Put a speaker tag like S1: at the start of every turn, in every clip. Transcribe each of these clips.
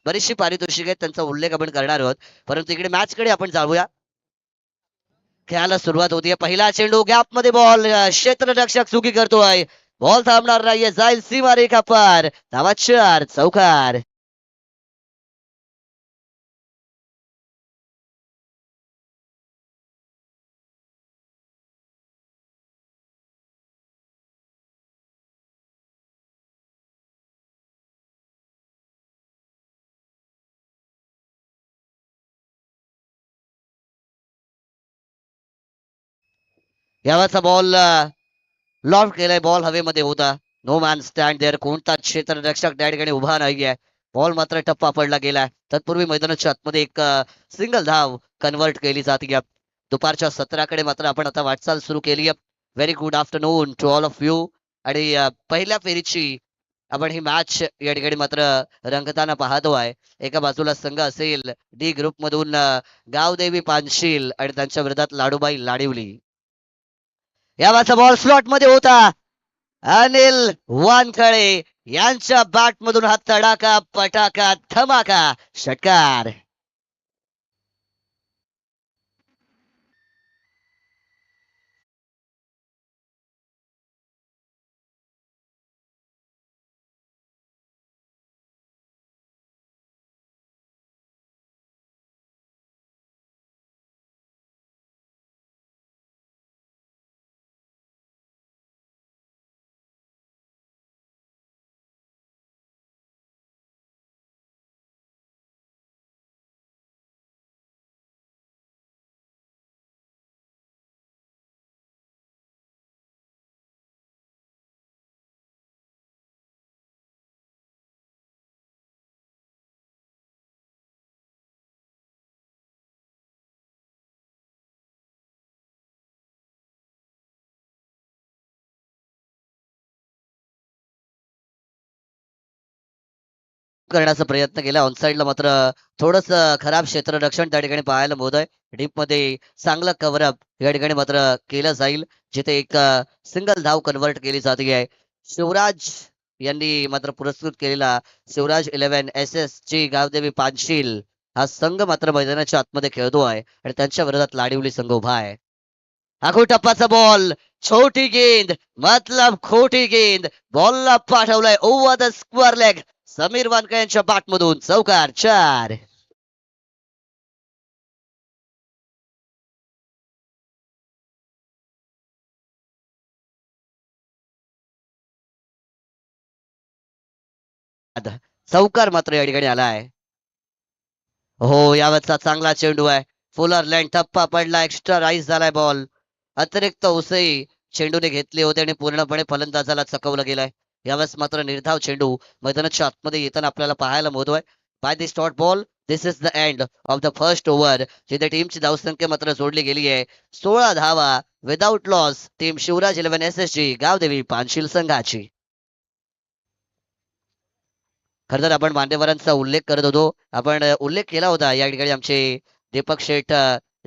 S1: बरीचशी पारितोषिक आहेत, त्यांचा उल्लेख आपण करणार आहोत. परंतु इकडे मॅच कडे आपण जाऊया. खेळायला सुरुवात होतीये. पहिला चेंडू गॅप मध्ये बॉल, क्षेत्ररक्षक चुकी करतोय. बॉल थांबणार नाहीये, जाईल सीमारेखा पार. धावा 4, चौकार. यावाचा बॉल लॉफ्ट केलाय, बॉल हवेमध्ये होता. नो मॅन स्टँड देअर, कोणताच क्षेत्ररक्षक त्या ठिकाणी उभा नाहीये. बॉल मात्र टप्पा पडला गेलाय. तत्पूर्वी मैदानाच्या आतमध्ये एक सिंगल धाव कन्वर्ट केली जाते. दुपारच्या सत्राकडे मात्र आपण आता वाटचाल सुरू केली आहे. Very good afternoon to all of you. आणि पहिल्या फेरीची आपण ही मॅच या ठिकाणी मात्र रंगताना पाहतो आहे. एका बाजूला संघ असेल डी ग्रुप मधून गावदेवी पानशील आणि त्यांच्या विरोधात लाडूबाई लाडिवली. यावाचा बॉल स्लॉट मध्ये होता. अनिल वानखळे यांच्या बॅट मधून हा तडाका पटाका धमाका षटकार. करण्याचा प्रयत्न केला. ऑनसाइडला मात्र थोडस खराब क्षेत्ररक्षण त्या ठिकाणी पाहायला मिळतंय. डीप मध्ये चांगलं कव्हरअप या ठिकाणी मात्र केलं जाईल, जिथे एक सिंगल धाव कन्वर्ट केली जाते आहे. शिवराज यांनी मात्र पुरस्कृत केलेला शिवराज 11 एस एस ची गावदेवी पानशील हा संघ मात्र मैदानाच्या आतमध्ये खेळतो आहे आणि त्यांच्या विरोधात लाडिवली संघ उभा आहे. आखो टप्पाचा बॉल, छोटी गेंद मतलब खोटी गेंद, बॉलला पाठवलाय over the square leg. Sameer Wankar यांच्या बॅटमधून चौकार 4. चौकार मात्र या ठिकाणी आला आहे. हो, यावरचा चांगला चेंडू आहे. फुलर लँड टप्पा पडला, एक्स्ट्रा राईस झालाय बॉल. अतिरिक्त उसई चेंडूने घेतले होते आणि पूर्णपणे फलंदाजाला चकवलं गेलाय. यावेळेस मात्र निर्धाव चेंडू मैदानाच्या आतमध्ये येताना आपल्याला पाहायला मिळतोय. By this dot ball this is the end of the first over, जिथे टीमची धावसंख्या मात्र जोडली गेली आहे. 16 धावा without loss team Shivraj 11 S S G Gavdevi Panshil संघाची. खरं तर आपण मान्यवरांचा उल्लेख करत होतो. आपण उल्लेख केला होता या ठिकाणी आमचे दीपक शेठ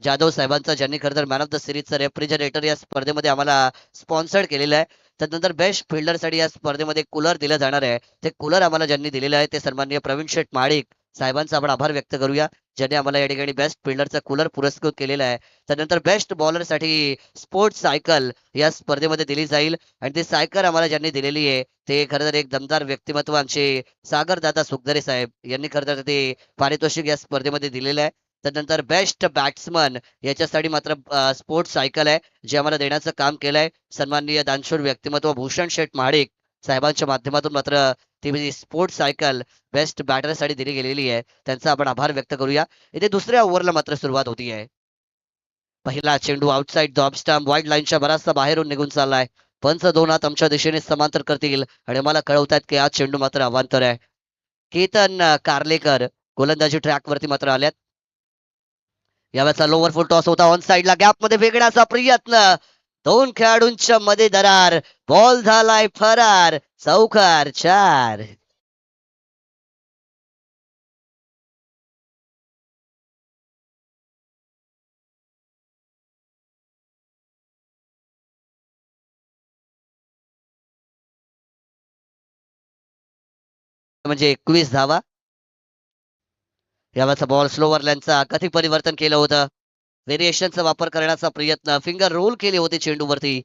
S1: जाधव साहेबांचा, ज्यांनी खरं तर मॅन ऑफ द सिरीजचा रेफ्रिजरेटर या स्पर्धेमध्ये आम्हाला स्पॉन्सर्ड केलेलं आहे. त्यानंतर बेस्ट फिल्डरसाठी या स्पर्धेमध्ये कूलर दिलं जाणार आहे. ते कूलर आम्हाला ज्यांनी दिलेलं आहे ते सन्माननीय प्रवीण शेठ महाडिक साहेबांचा आपण आभार व्यक्त करूया, ज्यांनी आम्हाला या ठिकाणी बेस्ट फिल्डरचा कूलर पुरस्कृत केलेला आहे. त्यानंतर बेस्ट बॉलरसाठी स्पोर्ट्स सायकल या स्पर्धेमध्ये दिली जाईल आणि ती सायकल आम्हाला ज्यांनी दिलेली आहे ते खरं तर एक दमदार व्यक्तिमत्व आमचे सागरदादा सुखदरे साहेब यांनी खरं तर ते पारितोषिक या स्पर्धेमध्ये दिलेलं आहे. त्यानंतर बेस्ट बॅट्समन याच्यासाठी मात्र स्पोर्ट्स सायकल आहे, जे आम्हाला देण्याचं काम केलंय सन्माननीय दानशूर व्यक्तिमत्व भूषण शेठ महाडिक साहेबांच्या माध्यमातून मात्र ती स्पोर्ट्स सायकल बेस्ट बॅटरसाठी दिली गेलेली आहे. त्यांचा आपण आभार व्यक्त करूया. इथे दुसऱ्या ओव्हरला मात्र सुरुवात होती आहे. पहिला चेंडू outside the off stump wide लाईनच्या बराचसा बाहेरून निघून चाललाय. पंच 2 हात आमच्या दिशेने समांतर करतील आणि मला कळवतात की हा चेंडू मात्र अवांतर आहे. केतन कार्लेकर गोलंदाजी ट्रॅक वरती मात्र आल्यात. यावेळेचा लोअर फुल टॉस होता ऑन साइडला, गॅप मध्ये वेगळ्याचा प्रयत्न, दोन खेळाडूंच्या मध्ये दरार, बॉल झालाय फरार. चौकार 4. म्हणजे 21 धावा. यावेळेचा बॉल स्लोवर लेनचा कधी परिवर्तन केलं होतं, व्हेरिएशनचा वापर करण्याचा प्रयत्न, फिंगर रोल केले होते चेंडूवरती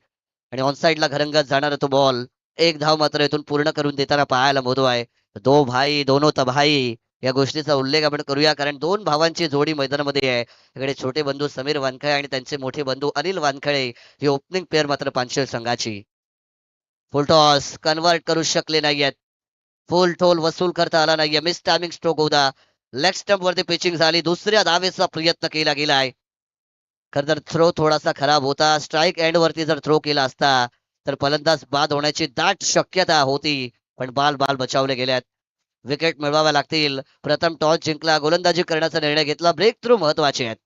S1: आणि ऑन साइडला घरंगत जाणारा तो बॉल. एक धाव मात्र इथून पूर्ण करून देताना पाहायला मिळतो आहे. दो भाई दोनो तबाही या गोष्टीचा उल्लेख आपण करूया, कारण दोन भावांची जोडी मैदानामध्ये आहे. इकडे छोटे बंधू समीर वानखळे आणि त्यांचे मोठे बंधू अनिल वानखळे ही ओपनिंग पेअर मात्र पांचवेल संघाची. फुल टॉस कन्वर्ट करू शकले नाहीयेत. फुल टोल वसूल करता आला नाहीये. मिस टायमिंग स्ट्रोक होता. लेग स्टंप वरती पिचिंग झाली. दुसऱ्या धावेचा प्रयत्न केला गेलाय. खर तर थ्रो थोडासा खराब होता. स्ट्राईक एंड वरती जर थ्रो केला असता तर फलंदाज बाद होण्याची दाट शक्यता होती, पण बाल बाल बचावले गेल्यात. विकेट मिळवाव्या लागतील. प्रथम टॉस जिंकला, गोलंदाजी करण्याचा निर्णय घेतला. ब्रेक थ्रू महत्वाचे आहेत.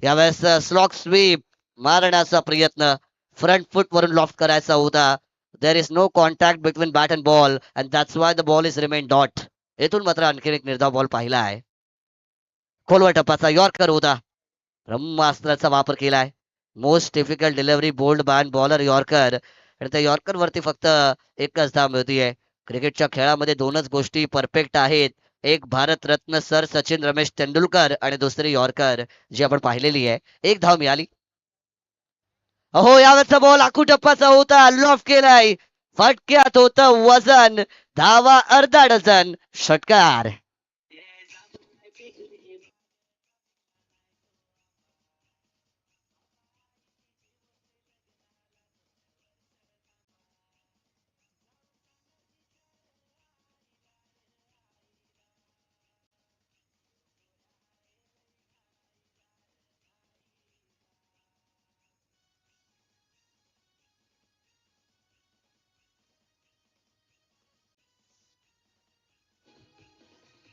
S1: यावेळेस स्लॉक स्वीप मारण्याचा प्रयत्न फ्रंट फुट वरून लॉफ्ट करायचा होता. There is no contact between bat and ball and that's why the ball is remain dot. येथून मात्र आणखी एक निर्धाव बॉल पाहिला आहे. खोलवर टप्पाचा यॉर्कर होता. ब्रह्मास्त्राचा वापर केलाय. Most difficult delivery bowled by bowler yorker आणि त्या यॉर्कर वरती फक्त एकच धाव मिळतीये. क्रिकेटच्या खेळामध्ये दोनच गोष्टी परफेक्ट आहेत. एक भारतरत्न सर सचिन रमेश तेंडुलकर आणि दुसरी यॉर्कर जी आपण पाहिलेली आहे. एक धाव मिळाली. अहो यावेळेचा बॉल आखू टप्पाचा होता. लॉफ केलाय. फटक्यात होतं वजन. धावा अर्धा डझन. षटकार.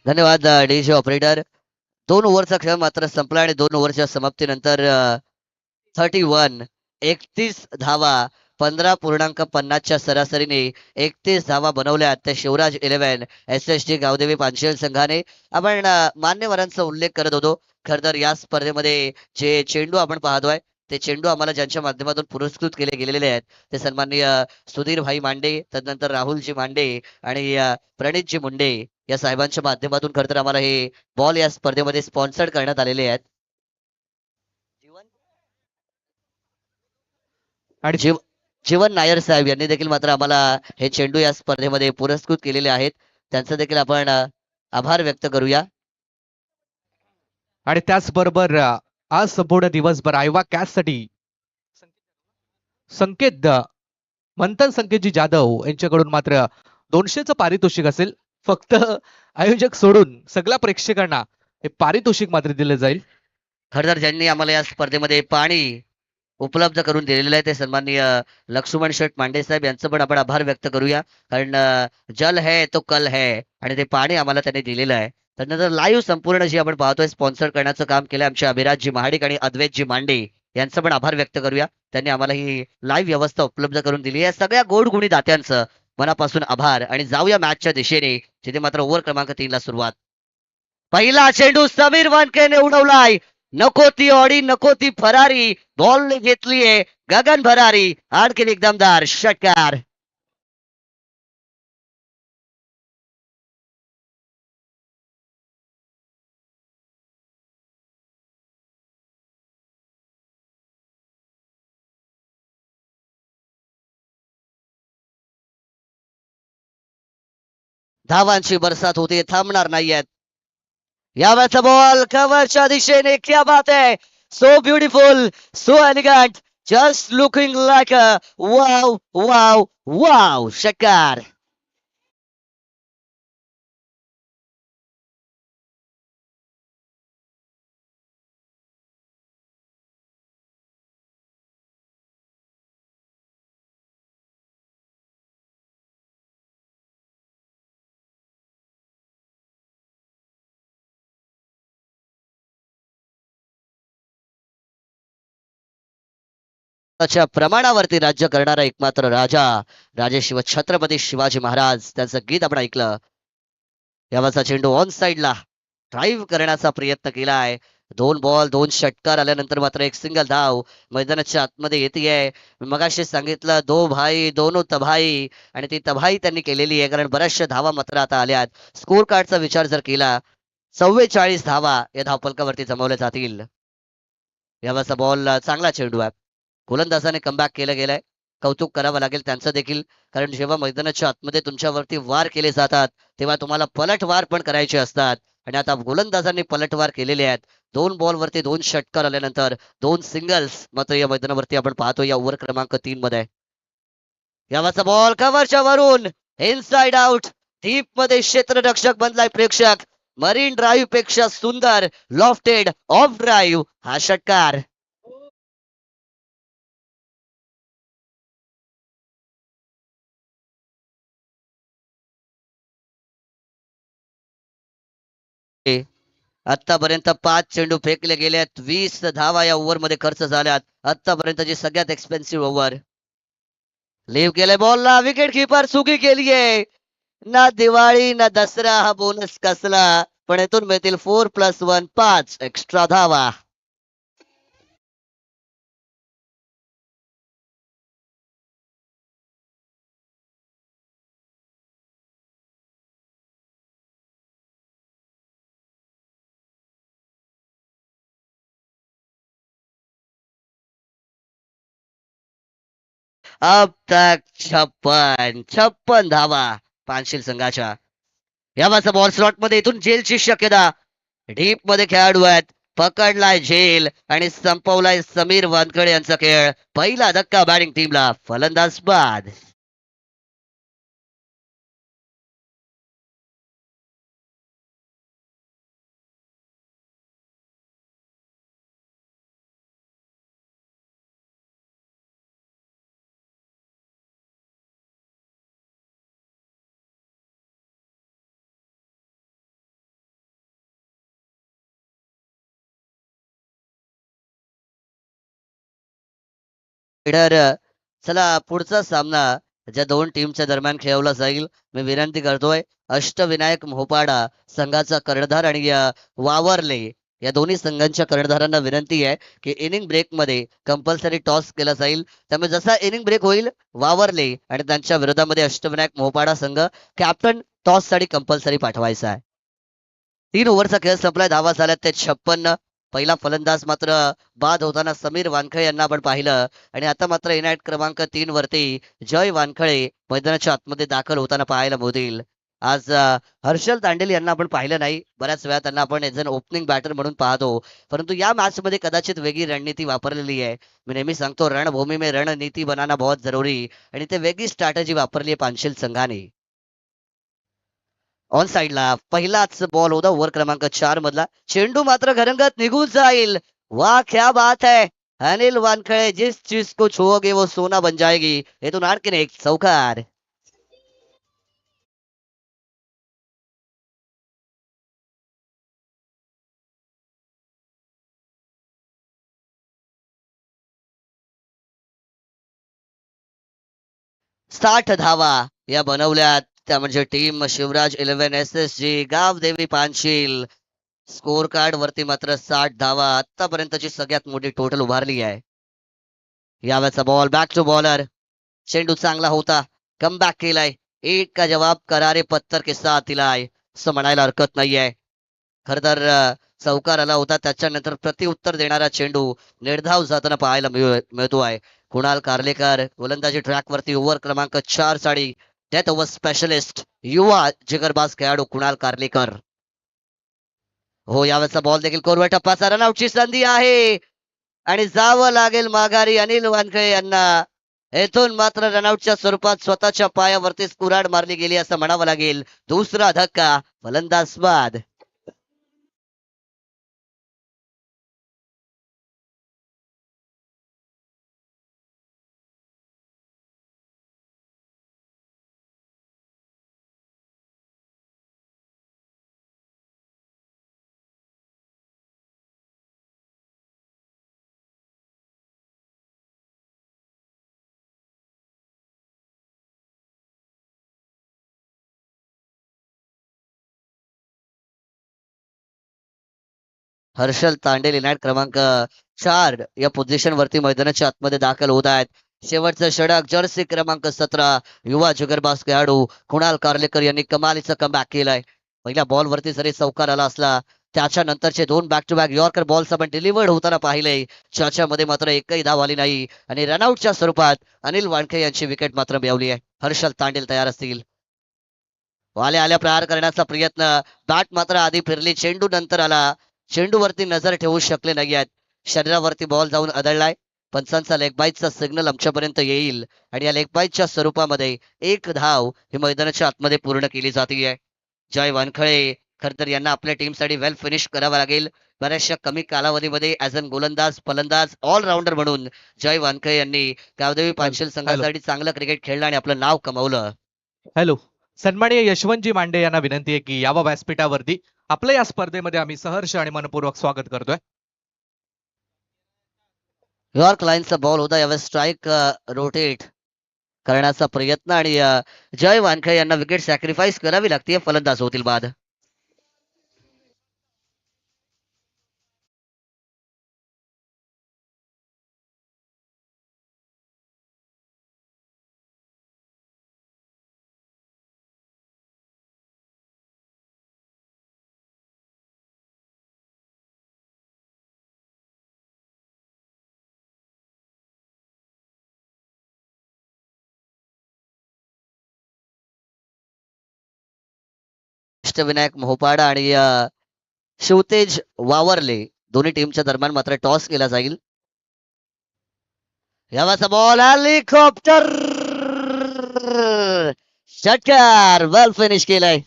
S1: धन्यवाद डीजे ऑपरेटर. 2 ओव्हरचा खेळ मात्र संपला आणि 2 ओव्हरच्या समाप्तीनंतर 31 31 धावा 15.50च्या सरासरीने 31 धावा बनवल्यात त्या शिवराज 11 SSG गावदेवी पांचवेल संघाने. आपण मान्यवरांचा उल्लेख करत होतो. खर तर या स्पर्धेमध्ये जे चेंडू आपण पाहतोय ते चेंडू आम्हाला ज्यांच्या माध्यमातून पुरस्कृत केले गेलेले आहेत ते सन्माननीय सुधीर भाई मांडे, त्यानंतर राहुलजी मांडे आणि प्रणितजी मुंडे या साहेबांच्या माध्यमातून खर तर आम्हाला हे बॉल या स्पर्धेमध्ये स्पॉन्सर्ड करण्यात आलेले आहेत.
S2: आणि
S1: जीव जीवन नायर साहेब यांनी देखील मात्र आम्हाला हे चेंडू या स्पर्धेमध्ये पुरस्कृत केलेले आहेत. त्यांचा देखील आपण आभार व्यक्त करूया.
S2: आणि त्याचबरोबर आज संपूर्ण दिवसभर आयवा कॅचसाठी संकेत मंथन संकेतजी जाधव यांच्याकडून मात्र 200चं पारितोषिक असेल. फक्त आयोजक सोडून सगळ्या प्रेक्षकांना हे पारितोषिक मात्र दिलं जाईल.
S1: खरं तर ज्यांनी आम्हाला या स्पर्धेमध्ये पाणी उपलब्ध करून दिलेलं आहे ते सन्माननीय लक्ष्मण शेठ मांडे साहेब यांचं पण आपण आभार व्यक्त करूया. कारण जल है तो कल है आणि ते पाणी आम्हाला त्यांनी दिलेलं आहे. त्यानंतर लाईव्ह संपूर्ण जी आपण पाहतोय स्पॉन्सर करण्याचं काम केलं आमचे अभिराजजी महाडिक आणि अद्वैतजी मांडे यांचं पण आभार व्यक्त करूया. त्यांनी आम्हाला ही लाईव्ह व्यवस्था उपलब्ध करून दिली आहे. सगळ्या गोड गुणी दात्यांचं मनापासून आभार. आणि जाऊया मॅचच्या दिशेने, जिथे मात्र ओव्हर क्रमांक 3ला सुरुवात. पहिला चेंडू समीर वानखेने उडवलाय. नको ती ऑडी नको ती फरारी. बॉल घेतलीये गगन भरारी. आणखीन एक दमदार षटकार. धावांची बरसात होते, थांबणार नाहीयेत. यावेळेचा बॉल कव्हरच्या दिशेने. क्या बात आहे. So beautiful, so elegant, just looking like a wow wow wow. षटकार. प्रमाणावरती राज्य करणारा एकमात्र राजा राजे छत्रपती शिवाजी महाराज, त्यांचं गीत आपण ऐकलं. यावरचा चेंडू ऑन साइडला ड्राईव्ह करण्याचा प्रयत्न केलाय. 2 बॉल 2 षटकार आल्यानंतर मात्र एक सिंगल धाव मैदानाच्या आतमध्ये येते. मगाशी सांगितलं दो भाई दोनो तबाही आणि ती तबाही त्यांनी केलेली आहे, कारण बऱ्याचशा धावा मात्र आता आल्यात. स्कोर कार्डचा विचार जर केला 44 धावा या धावफलकावरती जमवल्या जातील. यावेळेचा बॉल चांगला चेंडू आहे. गोलंदाजाने कमबॅक केलं गेलंय. कौतुक करावं लागेल त्यांचं देखील, कारण जेव्हा मैदानाच्या आतमध्ये तुमच्यावरती वार केले जातात तेव्हा तुम्हाला पलटवार पण करायचे असतात आणि आता गोलंदाजांनी पलटवार केलेले आहेत. 2 बॉलवरती 2 षटकार आल्यानंतर 2 सिंगल्स मात्र या मैदानावरती आपण पाहतो या ओव्हर क्रमांक 3 मध्ये. यावाचा बॉल कव्हरच्या वरून इनसाइड आउट. डीप मध्ये क्षेत्ररक्षक बनलाय प्रेक्षक. मरीन ड्राईव्ह पेक्षा सुंदर लॉफ्टेड ऑफ ड्राईव्ह हा षटकार. आतापर्यंत 5 चेंडू फेकले गेलेत. 20 धावा या ओव्हर मध्ये खर्च झाल्यात. आतापर्यंतची सगळ्यात एक्सपेन्सिव्ह ओव्हर. लीव केले बॉलला. विकेट किपर चुकी केलीये. ना दिवाळी ना दसरा हा बोनस कसला, पण इथून मिळतील 4+1 5 एक्स्ट्रा धावा. अब तक 56 धावा पानशील संघाच्या. यावाचा बॉल स्लॉट मध्ये इथून जेलची शक्यता. डीप मध्ये खेळाडू आहेत. पकडलाय झेल आणि संपवलाय समीर वानखडे यांचा खेळ. पहिला धक्का बॅटिंग टीमला. फलंदाज बाद. चला पुढचा सामना ज्या दोन टीमच्या दरम्यान खेळवला जाईल, मी विनंती करतोय अष्टविनायक मोहोपाडा संघाचा कर्णधार आणि वावरले या दोन्ही संघांच्या कर्णधारांना विनंती आहे की इनिंग ब्रेक मध्ये कंपल्सरी टॉस केला जाईल. त्यामुळे जसा इनिंग ब्रेक होईल वावरले आणि त्यांच्या विरोधामध्ये अष्टविनायक मोहोपाडा संघ कॅप्टन टॉस साठी कंपल्सरी पाठवायचा आहे. 3 ओव्हरचा खेळ संपलाय. धावा झाल्यात ते 56. पहिला फलंदाज मात्र बाद होताना समीर वानखळे यांना आपण पाहिलं आणि आता मात्र इनायत क्रमांक 3 वरती जय वानखळे मैदानाच्या आतमध्ये दाखल होताना पाहायला मिळतील. आज हर्षल तांडेल यांना आपण पाहिलं नाही. बऱ्याच वेळा त्यांना आपण एज अन ओपनिंग बॅटर म्हणून पाहतो, परंतु या मॅच मध्ये कदाचित वेगळी रणनीती वापरलेली आहे. मी नेहमी सांगतो रणभूमी में रणनीती बनाना बहुत जरुरी, आणि ते वेगळी स्ट्रॅटेजी वापरली आहे पानशील संघाने. ऑन साइडला पहिलाच बॉल होता ओव्हर क्रमांक 4 मधला. चेंडू मात्र घरंगत निघून जाईल. वाह क्या बात है. अनिल वानखळे जिस चीज को छुओगे वो सोना बन जाएगी. इथून आणखीन एक चौकार. साठ धावा या बनवल्यात. त्या म्हणजे team Shivraj 11 SSG Gavdevi Panshil. Score card वरती मात्र 60 धावा आतापर्यंतची सगळ्यात मोठी टोटल उभारली आहे. यावेळेचा बॉल बॅक टू बॉलर. चेंडू चांगला होता. कमबॅक केलाय. एक का जवाब करारे पत्थर के साथ दिलाय असं म्हणायला हरकत नाहीये. खर तर चौकार आला होता, त्याच्यानंतर प्रतिउत्तर देणारा चेंडू निर्धाव जाताना पाहायला मिळतोय. कुणाल कार्लेकर गोलंदाजी ट्रॅक वरती ओव्हर क्रमांक 4 साठी डेथ ओव्हर स्पेशलिस्ट युवा जिगरबाज खेळाडू कुणाल कार्लेकर. हो, यावेळेचा बॉल देखील कोरव्या टप्प्याचा रनआउटची संधी आहे आणि जावं लागेल माघारी अनिल वानखळे यांना. येथून मात्र रनआउटच्या स्वरूपात स्वतःच्या पायावरतीच कुऱ्हाड मारली गेली असं म्हणावं लागेल. दुसरा धक्का. फलंदाज बाद. हर्षल तांडेल इनायत क्रमांक 4 या पोझिशन वरती मैदानाच्या आतमध्ये दाखल होत आहेत. शेवटचं षटक जर्सी क्रमांक 17 युवा जुगरबाज खेळाडू कुणाल कार्लेकर यांनी कमालीचा कमबॅक केलाय. पहिल्या बॉलवरती जरी चौकार आला असला त्याच्या नंतरचे 2 back to back yorker balls आपण डिलिव्हर्ड होताना पाहिले, ज्याच्यामध्ये मात्र एकही धाव आली नाही आणि रनआउटच्या स्वरूपात अनिल वानखे यांची विकेट मात्र मिळवली आहे. हर्षल तांडेल तयार असतील. आल्या आल्या प्रहार करण्याचा प्रयत्न, बॅट मात्र आधी फिरली, चेंडू नंतर आला, चेंडूवरती नजर ठेवू शकले नाही आहेत. शरीरावरती बॉल जाऊन आदळलाय. पंचांचा लेग बाईटचा सिग्नल आमच्यापर्यंत येईल आणि या लेग बाईटच्या स्वरूपामध्ये एक धाव ही मैदानाच्या आतमध्ये पूर्ण केली जाते. जय वानखळे खर तर यांना आपल्या टीमसाठी वेल फिनिश करावं लागेल. बऱ्याचशा कमी कालावधीमध्ये ॲज अन गोलंदाज, फलंदाज, ऑलराऊंडर म्हणून जय वानखळे यांनी गावदेवी पानशेल संघासाठी चांगलं क्रिकेट खेळलं आणि आपलं नाव कमावलं.
S2: हॅलो, सन्माननीय यशवंतजी मांडे यांना विनंती आहे की यावं व्यासपीठावरती. आपलं या स्पर्धेमध्ये आम्ही सहर्ष आणि मनपूर्वक स्वागत करतोय.
S1: यॉर्क लाईनचा बॉल होता, यावेळेस स्ट्राईक रोटेट करण्याचा प्रयत्न आणि जय वानखळे यांना विकेट सॅक्रिफाईस करावी लागते. फलंदाज होतील बाद. अष्टविनायक मोहपाडा आणि शिवतेज वावरले दोन्ही टीमच्या दरम्यान मात्र टॉस केला जाईल. यावाचा बॉल हेलिकॉप्टर षटकार वेल फिनिश केलाय.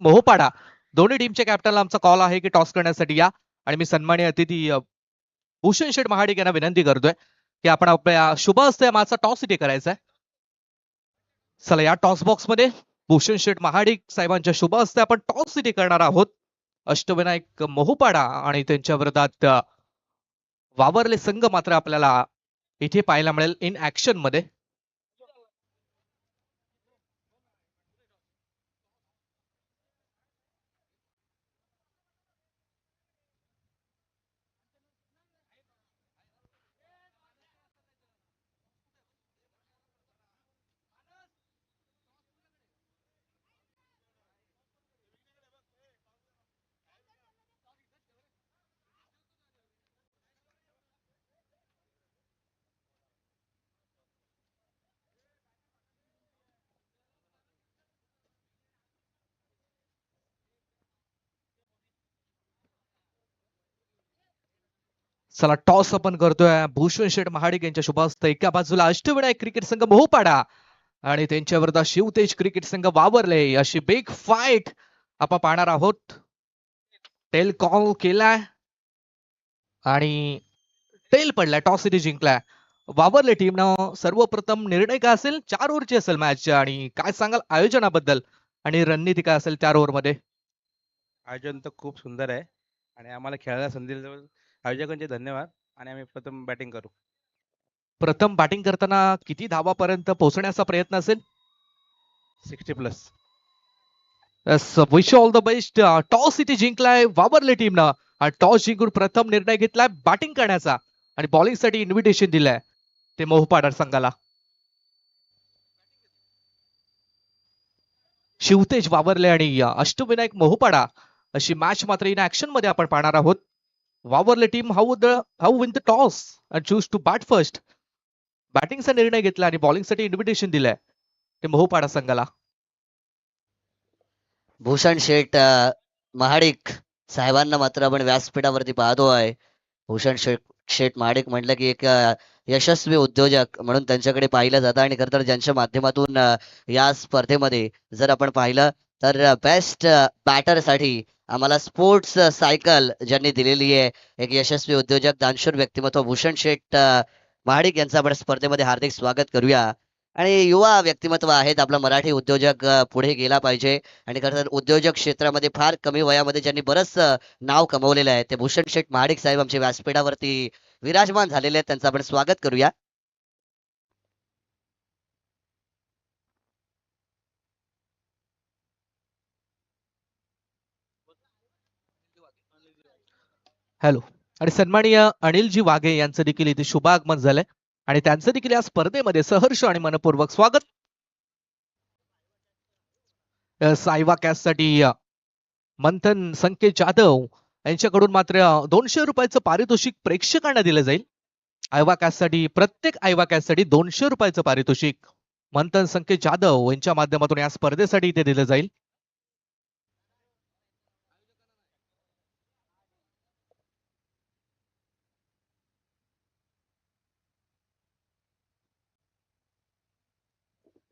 S2: मोहपाडा दोन्ही टीमच्या कॅप्टनला आमचा कॉल आहे की टॉस करण्यासाठी या. आणि मी सन्माननीय अतिथी भूषण शेठ महाडिक यांना विनंती करतोय की आपण आपल्या शुभ हस्ते माझा टॉस इथे करायचा आहे. चला, या टॉस बॉक्स मध्ये भूषण शेठ महाडिक साहेबांच्या शुभ हस्ते आपण टॉस सिटी करणार आहोत. अष्टविनायक मोहपाडा आणि त्यांच्या विरोधात वावरले संघ मात्र आपल्याला इथे पाहायला मिळेल इन ऍक्शन मध्ये. चला, टॉस आपण करतोय. भूषण शेठ महाडिक यांच्या शुभ हस्ते एका बाजूला अष्टविनायक क्रिकेट संघ मोहपाडा आणि त्यांच्या विरोधात शिवतेज क्रिकेट संघ वावरले. अशी बिग फाईट आपण पाहणार आहोत. टेल कॉल केलाय आणि टेल पडलाय. टॉस सिटी जिंकलाय वावरले टीमनं. सर्वप्रथम निर्णय काय असेल? 4 ओव्हरची असेल मॅच. आणि काय सांगाल आयोजनाबद्दल आणि रणनीती काय असेल 4 ओव्हर मध्ये?
S3: आयोजन तर खूप सुंदर आहे आणि आम्हाला खेळायला संधी दिल्याबद्दल आयोजकांचे धन्यवाद. आणि आम्ही प्रथम बॅटिंग करू.
S2: प्रथम बॅटिंग करताना किती धावापर्यंत पोहोचण्याचा प्रयत्न असेल?
S3: 60+.
S2: Wish all the best. Toss city जिंकलाय वावरले टीमनं आणि टॉस जिंकून प्रथम निर्णय घेतलाय बॅटिंग करण्याचा आणि बॉलिंग साठी इन्व्हिटेशन दिलंय ते मोहपाडा संघाला. शिवतेज वावरले आणि अष्टविनायक मोहपाडा अशी मॅच मात्र इन ऍक्शन मध्ये आपण पाहणार आहोत. वावरले team who win the toss and choose to bat first. बॅटिंगचा निर्णय घेतला आणि बॉलिंगसाठी इन्व्हिटेशन दिलंय ते मोहपाडा संघाला.
S1: भूषण शेठ महाडिक साहेबांना मात्र आपण व्यासपीठावरती पाहतोय. भूषण शेठ महाडिक म्हटलं की एक यशस्वी उद्योजक म्हणून त्यांच्याकडे पाहिलं जातं आणि खरं तर ज्यांच्या माध्यमातून या स्पर्धेमध्ये जर आपण पाहिलं तर बेस्ट बॅटरसाठी आम्हाला स्पोर्ट्स सायकल ज्यांनी दिलेली आहे एक यशस्वी उद्योजक दानशूर व्यक्तिमत्व भूषण शेठ महाडिक यांचं आपण स्पर्धेमध्ये हार्दिक स्वागत करूया. आणि युवा व्यक्तिमत्व आहेत आपला मराठी उद्योजक पुढे गेला पाहिजे. आणि खरं तर उद्योजक क्षेत्रामध्ये फार कमी वयामध्ये ज्यांनी बरंच नाव कमवलेलं आहे ते भूषण शेठ महाडिक साहेब आमच्या व्यासपीठावरती विराजमान झालेले आहेत. त्यांचं आपण स्वागत करूया.
S2: हॅलो. आणि सन्माननीय अनिलजी वाघे यांचं देखील इथे शुभागमन झालंय आणि त्यांचं देखील या स्पर्धेमध्ये सहर्ष आणि मनपूर्वक स्वागत. सायवा कॅससाठी मंथन संकेत जाधव यांच्याकडून मात्र 200 रुपयाचं पारितोषिक प्रेक्षकांना दिलं जाईल. आयवा कॅससाठी प्रत्येक आयवा कॅससाठी 200 रुपयाचं पारितोषिक मंथन संकेत जाधव यांच्या माध्यमातून या स्पर्धेसाठी इथे दिलं जाईल.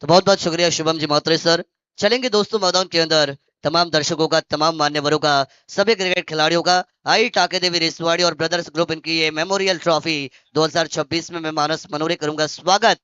S1: तो बहुत बहुत शुक्रिया शुभम जी महोत्रे सर. चलेंगे दोस्तों मैदान के अंदर तमाम दर्शकों का तमाम मान्यवरों का सभी क्रिकेट खिलाड़ियों का आई टाके देवी रिसवाड़ी और ब्रदर्स ग्रुप इनकी ये मेमोरियल ट्रॉफी 2026 में मैं मानस मनोरे करूंगा स्वागत.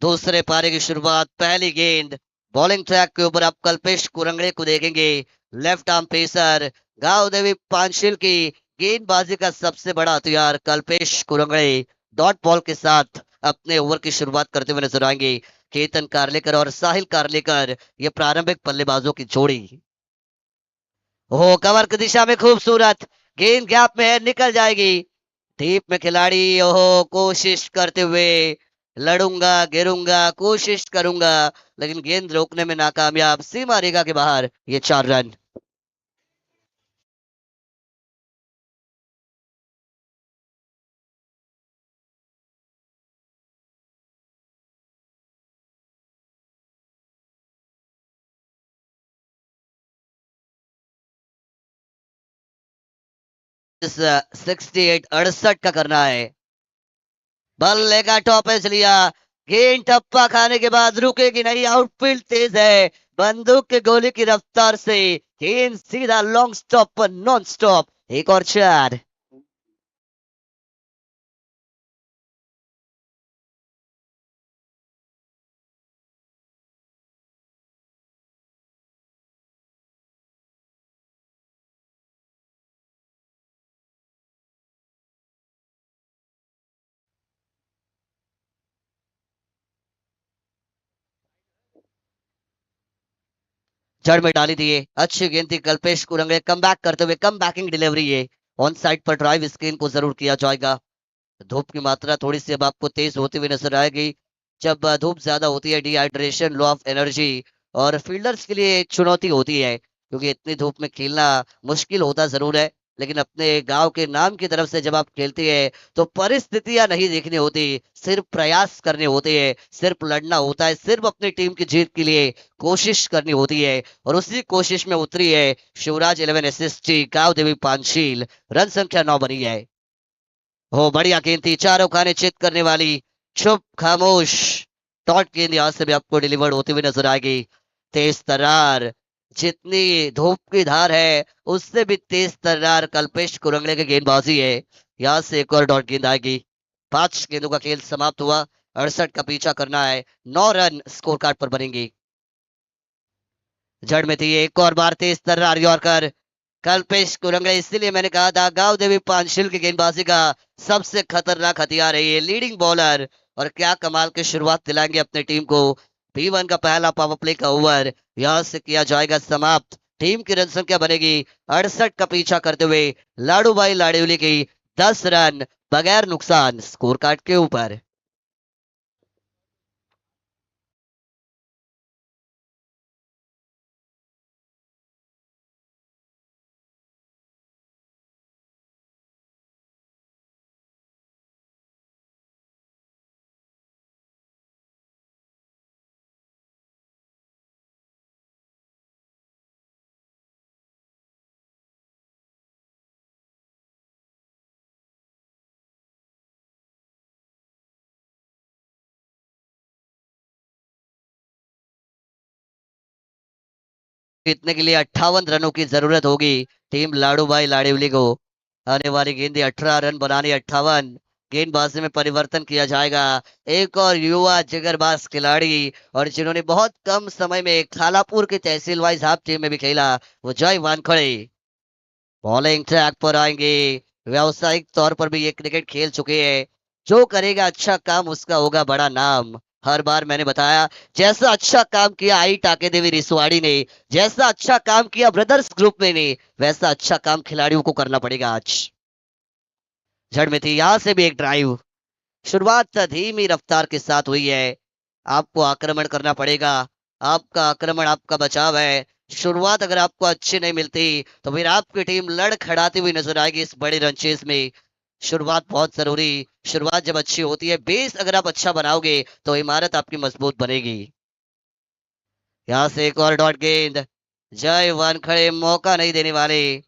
S1: दूसरे पारी की शुरुआत पहली गेंद बॉलिंग ट्रैक के ऊपर आप कल्पेश कुरंगड़े को देखेंगे. लेफ्ट आर्म पेसर गांव देवी पांचिल की गेंदबाजी का सबसे बड़ा हथियार कल्पेश कुरंगड़े डॉट बॉल के साथ अपने ओवर की शुरुआत करते हुए नजर आएंगे. केतन कारलेकर और साहिल कारलेकर ये प्रारंभिक बल्लेबाजों की जोड़ी. हो कवर की दिशा में खूबसूरत गेंद गैप में है निकल जाएगी. डीप में खिलाड़ी ओहो कोशिश करते हुए लड़ूंगा गिरूंगा कोशिश करूंगा लेकिन गेंद रोकने में नाकामयाब. सीमा रेखा के बाहर ये 4 रन. इस 68 का करना है. बल्ले का टॉपेज लिया. गेंद टप्पा खाने के बाद रुकेगी नहीं. आउटफील्ड तेज है. बंदूक के गोली की रफ्तार से गेंद सीधा लॉन्ग स्टॉप पर नॉन स्टॉप. एक और 4. जड़ में डाली दिए. अच्छी गेंद थी कल्पेश कुरंगड़े कम बैक करते हुए कम बैकिंग डिलीवरी है. On side per drive screen को जरूर किया जाएगा. धूप की मात्रा थोड़ी सी अब आपको तेज होती हुई नजर आएगी. जब धूप ज्यादा होती है डिहाइड्रेशन लो ऑफ एनर्जी और फील्डर्स के लिए एक चुनौती होती है क्योंकि इतनी धूप में खेलना मुश्किल होता जरूर है. लेकिन अपने गांव के नाम की तरफ से जब आप खेलते हैं तो परिस्थितियां नहीं देखनी होती. सिर्फ प्रयास करने होते हैं. सिर्फ लड़ना होता है. सिर्फ अपनी टीम की जीत के लिए कोशिश करनी होती है. और उसी कोशिश में उतरी है शिवराज 11 SSG गांव देवी पांचशील. रन संख्या 9 बनी है. हो बढ़िया गेंद थी. चारों खाने चित करने वाली. चुप खामोश डॉट गेंद यहां से भी आपको डिलीवर्ड होती हुई नजर आएगी. तेज तर्रार. जितनी धूप की धार है उससे भी तेज तर्रार कल्पेश कुरंगड़े की गेंदबाजी है. यहां से एक और डॉट गेंद आएगी. 5 गेंदों का खेल समाप्त हुआ. 68 का पीछा करना है. 9 रन स्कोर कार्ड पर बनेंगे. जड़ में थी एक और बार तेज तर्रार यॉर्कर कल्पेश कुरंगड़े. इसीलिए मैंने कहा था गांव देवी पांचशील की गेंदबाजी का सबसे खतरनाक हथियार है ये लीडिंग बॉलर. और क्या कमाल की शुरुआत दिलाएंगे अपने टीम को. P1 का पहला पावर प्ले का ओवर यहां से किया जाएगा समाप्त. टीम की रन संख्या बनेगी 68 का पीछा करते हुए लाडू भाई लाड़िवली की 10 रन बगैर नुकसान स्कोर कार्ड के ऊपर. जीतने के लिए 58 रनों की जरूरत होगी टीम लाडूभाई लाड़िवली को। आने वाली गेंदें 18 रन बनाने 58। गेंदबाजी में परिवर्तन किया जाएगा। एक और युवा जिगरबाज खिलाड़ी और जिन्होंने बहुत कम समय में खालापुर की तहसील वाइज हाफ टीम में भी खेला, वो जय वानखड़े बॉलिंग ट्रैक पर आएंगे। व्यावसायिक तौर पर भी ये क्रिकेट खेल चुके हैं। जो करेगा अच्छा काम उसका होगा बड़ा नाम। हर बार मैंने बताया, जैसा अच्छा काम किया आई टाके देवी रिसवाड़ी ने, जैसा अच्छा काम किया ब्रदर्स ग्रुप में ने, वैसा अच्छा काम खिलाड़ियों को करना पड़ेगा आज। जड़ में थी, यहां से भी एक ड्राइव। शुरुआत धीमी रफ्तार के साथ हुई है। आपको आक्रमण करना पड़ेगा। आपका आक्रमण आपका बचाव है। शुरुआत अगर आपको अच्छी नहीं मिलती तो फिर आपकी टीम लड़खड़ाती हुई नजर आएगी इस बड़ी रनचेज में। शुरुआत बहुत जरूरी। शुरुआत जब अच्छी होती है, बेस अगर आप अच्छा बनाओगे तो इमारत आपकी मजबूत बनेगी। यहां से एक और डॉट गेंद। जय वानखड़े मौका नहीं देने वाले।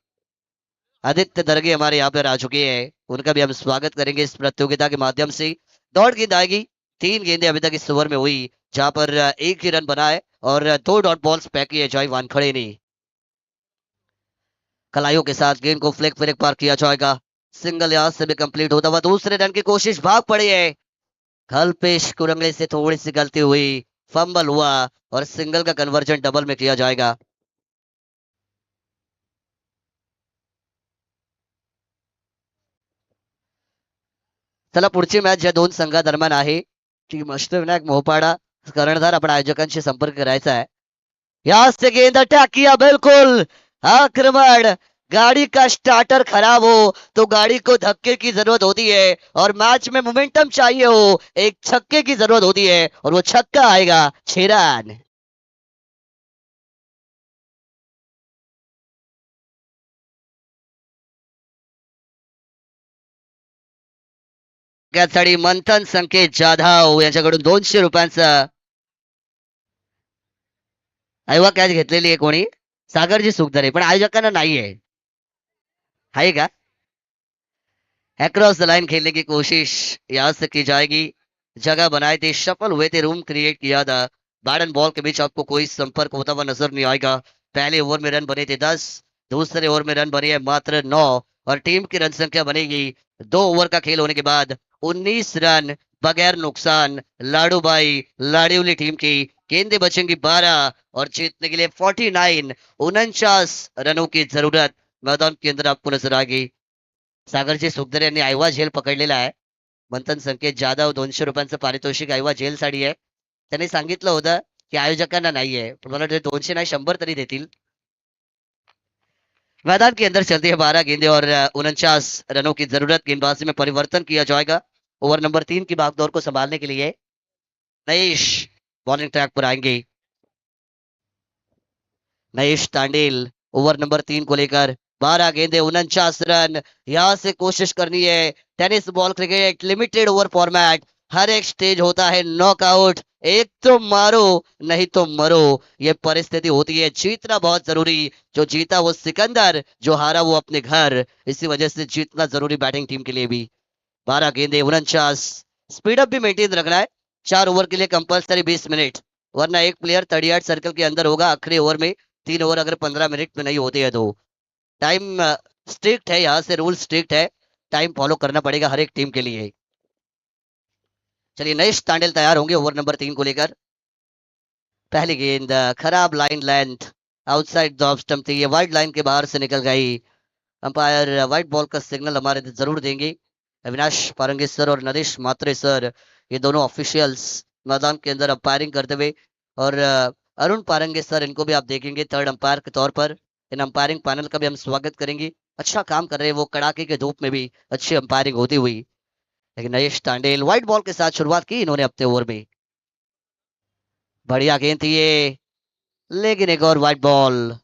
S1: आदित्य दरगे हमारे यहाँ पर आ चुके हैं, उनका भी हम स्वागत करेंगे इस प्रतियोगिता के माध्यम से। डॉट गेंद आएगी। 3 गेंदें अभी तक इस ओवर में हुई, जहां पर एक ही रन बना है और 2 डॉट बॉल्स फेंकी की है जय वानखड़े ने। कलाइयों के साथ गेंद को फ्लिक फिर एक बार किया जाएगा। सिंगल यहां से भी कंप्लीट होता हुआ दूसरे रन की कोशिश भाग पड़ी है। कल्पेश कुरंगले से थोड़ी सी गलती हुई, फंबल हुआ और सिंगल का कन्वर्जन डबल में किया जाएगा। चला पुढची मॅच या दोन संघादरम्यान आहे। टीम अष्टविनायक मोहपाडा कर्णधार आपण आयोजकांशी संपर्क करायचा है। यहां से गेंद अटैक किया, बिल्कुल आक्रमण। गाड़ी का स्टार्टर खराब हो तो गाड़ी को धक्के की जरूरत होती है और मैच में मोमेंटम चाहिए हो एक छक्के की जरूरत होती है और वो छक्का आएगा। 6 रन। त्यासाठी मंथन संकेत जाधव यांच्याकडून 200 रुपयांचा ऐवा कॅच घेतलेली आहे कोणी, सागरजी सुखदरे, पण आयोजकांना नाहीये, आहे का? अक्रॉस द लाइन खेलने की कोशिश यहां से की जाएगी। जगह बनाए थे, शफल हुए थे, रूम क्रिएट किया था। बैट एंड बॉल के बीच आपको कोई संपर्क होता हुआ नजर नहीं आएगा। पहले ओवर में रन बने थे 10, दूसरे ओवर में रन बने हैं मात्र 9 और टीम की रन संख्या बनेगी 2 ओवर का खेल होने के बाद 19 रन बगैर नुकसान। लाडूभाई लाड़िवली टीम की गेंदें बचेंगी 12 और जीतने के लिए 49 रनों की जरूरत मैदान के अंदर आपको नजर आएगी। सागरजी सुखदरे यांनी आयवा झेल पकडलेला आहे। मंथन संकेत जाधव 200 रुपयांचं पारितोषिक आयवा झेलसाठी आहे। त्यांनी सांगितलं होतं की आयोजकांना नाहीये, पण मला वाटतं 200 नाही 100 तरी देतील। मैदान के अंदर चलती है 12 गेंदें और 49 रनों की जरूरत। गेंदबाजी में परिवर्तन किया जाएगा। ओवर नंबर 3 की भागदौड़ को संभालने के लिए नयेश बॉलिंग ट्रैक पर आएंगे। नयेश तांडेल ओवर नंबर 3 को लेकर 12 गेंदे 49 रन। यहां से कोशिश करनी है tennis ball cricket limited over format. हर एक स्टेज होता है नॉकआउट, एक तो मारो नहीं तो मरो, ये परिस्थिति होती है। जीतना बहुत जरूरी। जो जीता वो सिकंदर, जो हारा वो अपने घर। इसी वजह से जीतना जरूरी बैटिंग टीम के लिए भी। 12 गेंदे 49। स्पीड अप भी मेंटेन रखना है। 4 ओवर के लिए कंपल्सरी 20 मिनट, वरना एक प्लेयर 38 सर्कल के अंदर होगा आखिरी ओवर में। 3 ओवर अगर 15 मिनट में नहीं होते हैं तो टाइम स्ट्रिक्ट है, यहाँ से रूल स्ट्रिक्ट है। टाइम फॉलो करना पड़ेगा हर एक टीम के लिए। चलिए नयेश तांडेल तैयार होंगे ओवर नंबर 3 को लेकर। पहली गेंद खराब line length, outside the off stump थी, ये वाइड लाइन के बाहर से निकल गई। अंपायर व्हाइट बॉल का सिग्नल हमारे जरूर देंगे। अविनाश पारंगे सर और नरेश मात्रे सर, ये दोनों ऑफिशियल्स मैदान के अंदर अंपायरिंग करते हुए, और अरुण पारंगे सर, इनको भी आप देखेंगे थर्ड अंपायर के तौर पर। इन अंपायरिंग पैनल का भी हम स्वागत करेंगे। अच्छा काम कर रहे हैं वो, कड़ाके के धूप में भी अच्छी अंपायरिंग होती हुई। लेकिन नयेश तांडेल व्हाइट बॉल के साथ शुरुआत की इन्होंने अपने ओवर में। बढ़िया गेंद थी ये, लेकिन एक और व्हाइट बॉल।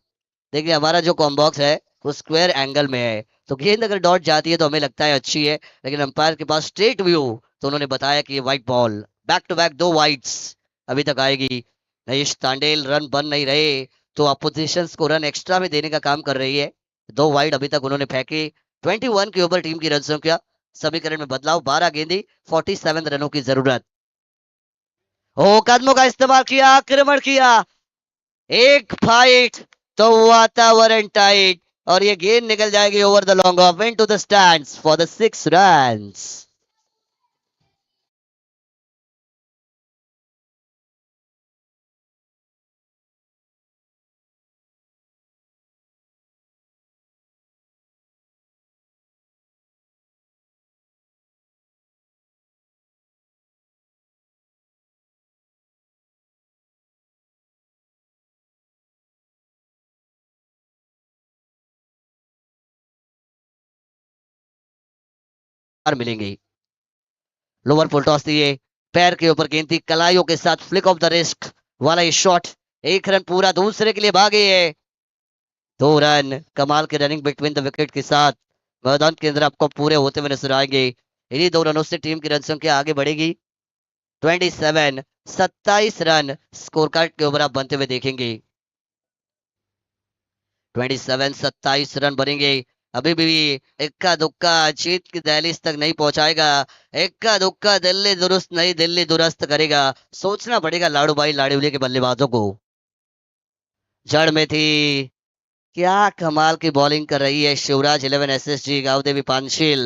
S1: देखिए हमारा जो कॉम्बॉक्स है वो स्क्वायर एंगल में है, तो गेंद अगर डॉट जाती है तो हमें लगता है अच्छी है, लेकिन अंपायर के पास स्ट्रेट व्यू, तो उन्होंने बताया कि ये white ball. Back to back 2 wides अभी तक आएगी। नयेश तांडेल रन बन नहीं रहे तो अपोजिशन को रन एक्स्ट्रा में देने का काम कर रही है। 2 वाइड अभी तक उन्होंने फेंके। 21 के ऊपर टीम की रन संख्या, समीकरण में बदलाव। 12 गेंदे 47 रनों की जरूरत। ओ कदमों का इस्तेमाल किया, आक्रमण किया, एक फाइट तो वातावरण टाइट और ये गेंद निकल जाएगी over the long off into the stands for the 6 runs. मिलेंगे। लोअर फुल टॉस दिए, पैर के ऊपर गेंद थी, कलाइयों के साथ फ्लिक ऑफ द रिस्क वाला ये शॉट। एक रन पूरा दूसरे के लिए भागे है। 2 रन कमाल के रनिंग बिटवीन द विकेट के साथ मैदान के अंदर आपको पूरे होते हुए नजर आएंगे। इन्हीं 2 रनों से टीम की रन संख्या आगे बढ़ेगी। 27 रन स्कोर कार्ड के ऊपर आप बनते हुए देखेंगे। 27 बनेंगे। अभी भी इक्का दुक्का जीत की दहलीज तक नहीं पहुंचाएगा। इक्का दुक्का दिल्ली दुरुस्त नहीं, दिल्ली दुरुस्त करेगा। सोचना पड़ेगा लाड़ू भाई लाड़ूले के बल्लेबाजों को। जड़ में थी, क्या कमाल की बॉलिंग कर रही है शिवराज 11 एसएसजी गावदेवी पांशिल।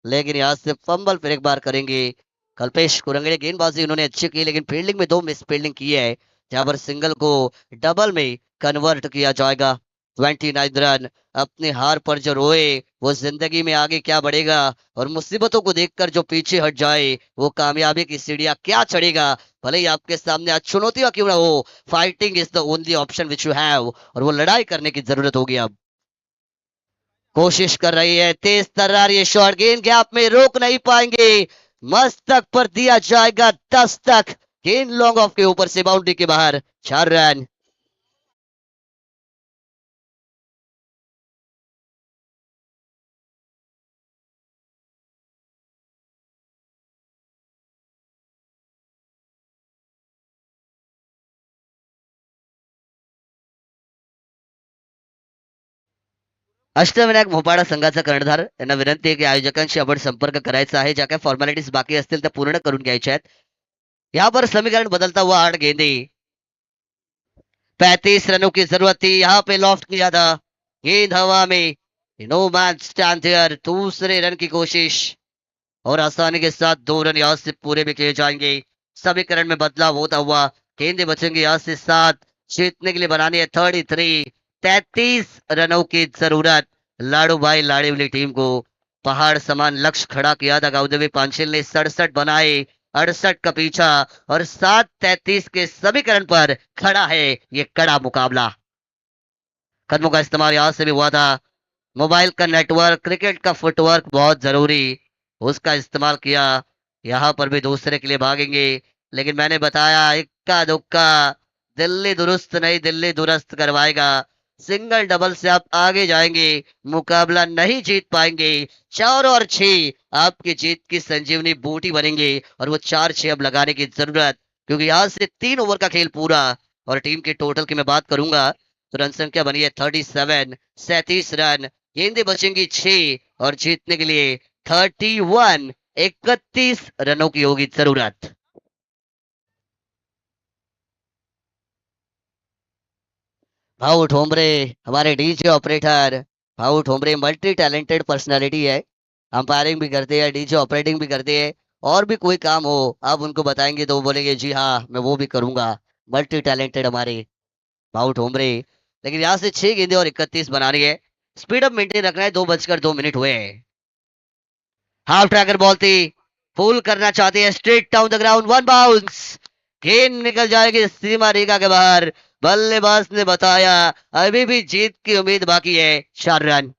S1: लेकिन यहाँ से फंबल फिर एक बार करेंगे। कल्पेश कुरंगड़े गेंदबाजी उन्होंने अच्छी की, लेकिन फील्डिंग में 2 मिस फील्डिंग की है, जहां पर सिंगल को डबल में कन्वर्ट किया जाएगा। 29 रन। अपनी हार पर जो रोए वो जिंदगी में आगे क्या बढ़ेगा, और मुसीबतों को देखकर जो पीछे हट जाए वो कामयाबी की सीढ़ियां क्या चढ़ेगा। भले ही आपके सामने आज चुनौतियां क्यों ना हो, fighting is the only option which you have, और वो लड़ाई करने की जरूरत होगी। अब कोशिश कर रही है तेज तर्रार, ये शॉट गेंद गैप में रोक नहीं पाएंगे। मस्तक पर दिया जाएगा 10 तक। गेंद लॉन्ग ऑफ के ऊपर से बाउंड्री के बाहर। 4 रन। अष्टविनायक मोपाडा संघाचा कर्णधार यांना विनंती आहे की आयोजकांशी आपण संपर्क करायचा आहे, ज्या काही फॉर्मॅलिटीज बाकी असतील त्या पूर्ण करून घ्यायच्या आहेत। यहाँ पर समीकरण बदलता हुआ 8 गेंदे। 35 रनों की जरूरत थी, यहाँ पे लॉफ्ट किया था, गेंद हवा में। No man stand here. दूसरे रन की कोशिश और आसानी के साथ 2 रन यहाँ से पूरे भी किए जाएंगे। समीकरण में बदलाव होता हुआ गेंदे बचेंगे यहाँ से 7। जीतने के लिए बनानी है 33। 33 रनों की जरूरत। लाडू भाई लाड़ीवली टीम को पहाड़ समान लक्ष्य खड़ा किया था गाउदेवी पांचिल ने। 67 बनाए, 68 का पीछा, और 7-33 के समीकरण पर खड़ा है ये कड़ा मुकाबला। कदमों का इस्तेमाल यहाँ से भी हुआ था। मोबाइल का नेटवर्क, क्रिकेट का फुटवर्क बहुत जरूरी, उसका इस्तेमाल किया। यहाँ पर भी दूसरे के लिए भागेंगे, लेकिन मैंने बताया इक्का दुक्का दिल्ली दुरुस्त नहीं, दिल्ली दुरुस्त करवाएगा। सिंगल डबल से आप आगे जाएंगे, मुकाबला नहीं जीत पाएंगे। 4 और 6 आपकी जीत की संजीवनी बूटी बनेंगे, और वो 4-6 अब लगाने की जरूरत, क्योंकि यहाँ से 3 ओवर का खेल पूरा। और टीम के टोटल की मैं बात करूंगा तो रन संख्या बनी है 37, 37 रन। गेंदें बचेंगी 6, और जीतने के लिए 31, 31 रनों की होगी जरूरत। भाऊ ठोंबरे हमारे डीजे ऑपरेटर। भाऊ ठोंबरे मल्टी टैलेंटेड पर्सनालिटी है, अंपायरिंग भी करते हैं, डीजे ऑपरेटिंग भी करते हैं, और भी कोई काम हो आप उनको बताएंगे तो वो बोलेंगे जी हाँ मैं वो भी करूंगा। मल्टी टैलेंटेड हमारे भाऊ ठोंबरे। लेकिन यहाँ से 6 गेंदे और 31 बनानी है। स्पीड अप मेंटेन रखना है। 2 बजकर 2 मिनट हुए हैं। हाफ ट्रैकर बॉल थी, पुल करना चाहते हैं straight down the ground, 1 bounce. गेंद निकल जाएगी सीमा रेखा के बाहर। बल्लेबाज ने बताया अभी भी जीत की उम्मीद बाकी है। 4 रन।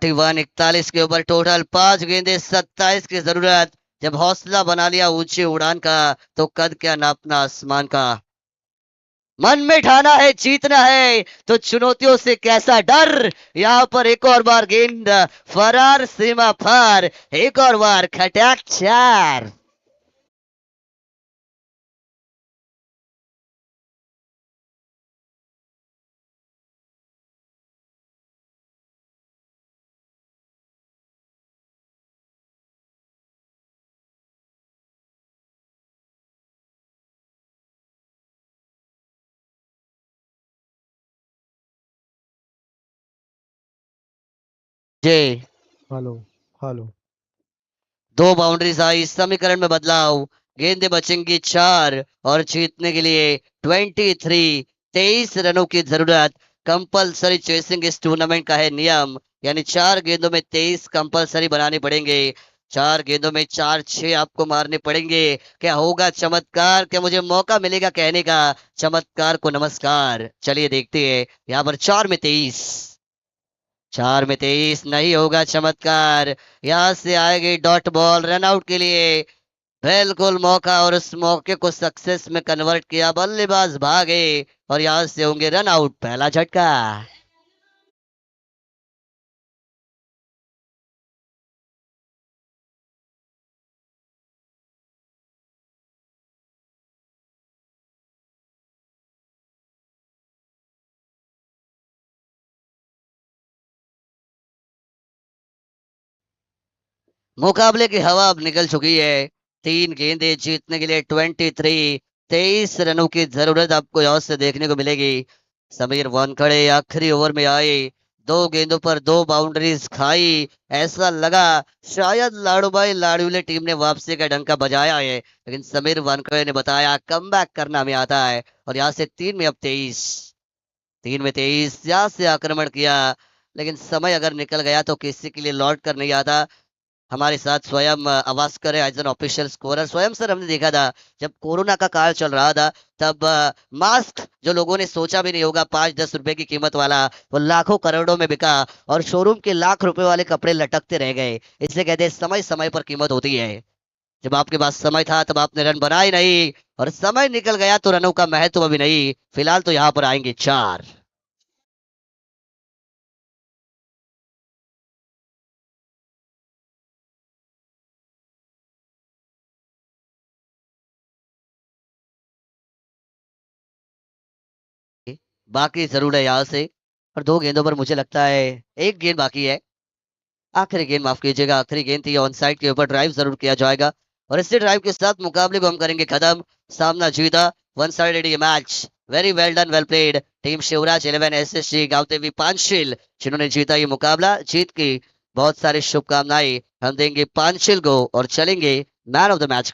S1: वन 41 के ऊपर टोटल 5 गेंदे 27 की जरूरत। जब हौसला बना लिया ऊंची उड़ान का तो कद क्या नापना आसमान का। मन में ठाना है जीतना है तो चुनौतियों से कैसा डर। यहाँ पर एक और बार गेंद फरार सीमा पार, एक और बार खटक 4। जे
S4: हेलो हेलो
S1: 2 बाउंड्रीज आई, समीकरण में बदलाव, गेंदें बचेंगी 4 और जीतने के लिए 23 रनों की जरूरत। कंपलसरी चेसिंग इस टूर्नामेंट का है नियम, यानी 4 गेंदों में 23 कंपलसरी बनाने पड़ेंगे। 4 गेंदों में 4-6 आपको मारने पड़ेंगे। क्या होगा चमत्कार? क्या मुझे मौका मिलेगा कहने का चमत्कार को नमस्कार? चलिए देखते हैं। यहाँ पर 4 में 23 नहीं होगा चमत्कार। यहां से आएगी डॉट बॉल रन आउट के लिए। बिल्कुल मौका, और उस मौके को सक्सेस में कन्वर्ट किया, बल्लेबाज भागे और यहां से होंगे रन आउट। पहला झटका। मुकाबले की हवा अब निकल चुकी है। 3 गेंदें जीतने के लिए 23 रनों की जरूरत आपको यहां से देखने को मिलेगी। समीर वानखड़े आखिरी ओवर में आए, 2 गेंदों पर 2 बाउंड्रीज खाई। ऐसा लगा शायद लाडूभाई लाडूले टीम ने वापसी का डंका बजाया है, लेकिन समीर वानखड़े ने बताया कमबैक करना हमें आता है। और यहाँ से 3 में 23 यहाँ से आक्रमण किया, लेकिन समय अगर निकल गया तो किसी के लिए लौट कर नहीं आता। हमारे साथ स्वयं अवास्कर है एज एन ऑफिशियल स्कोरर। स्वयं सर हमने देखा था जब कोरोना का काल चल रहा था, तब मास्क जो लोगों ने सोचा भी नहीं होगा 5-10 रुपए की कीमत वाला, वो लाखों करोड़ों में बिका और शोरूम के लाख रुपए वाले कपड़े लटकते रह गए। इसे कहते हैं समय समय पर कीमत होती है। जब आपके पास समय था तब आपने रन बनाए नहीं, और समय निकल गया तो रनों का महत्व अभी नहीं। फिलहाल तो यहाँ पर आएंगे 4। बाकी जरूर है यहाँ से, और 2 गेंदों पर मुझे लगता है एक गेंद बाकी है। आखिरी गेंद, माफ कीजिएगा, आखिरी गेंद थी। ऑन साइड के ऊपर ड्राइव जरूर किया जाएगा, और इसी ड्राइव के साथ मुकाबले को हम करेंगे खत्म। सामना जीता, वन साइडेड ये मैच। वेरी वेल डन, वेल प्लेड टीम शिवराज 11 एसएसजी गांवते हुए पांचशिल, जिन्होंने जीता ये मुकाबला। जीत की बहुत सारी शुभकामनाएं हम देंगे पांचशिल को, और चलेंगे मैन ऑफ द मैच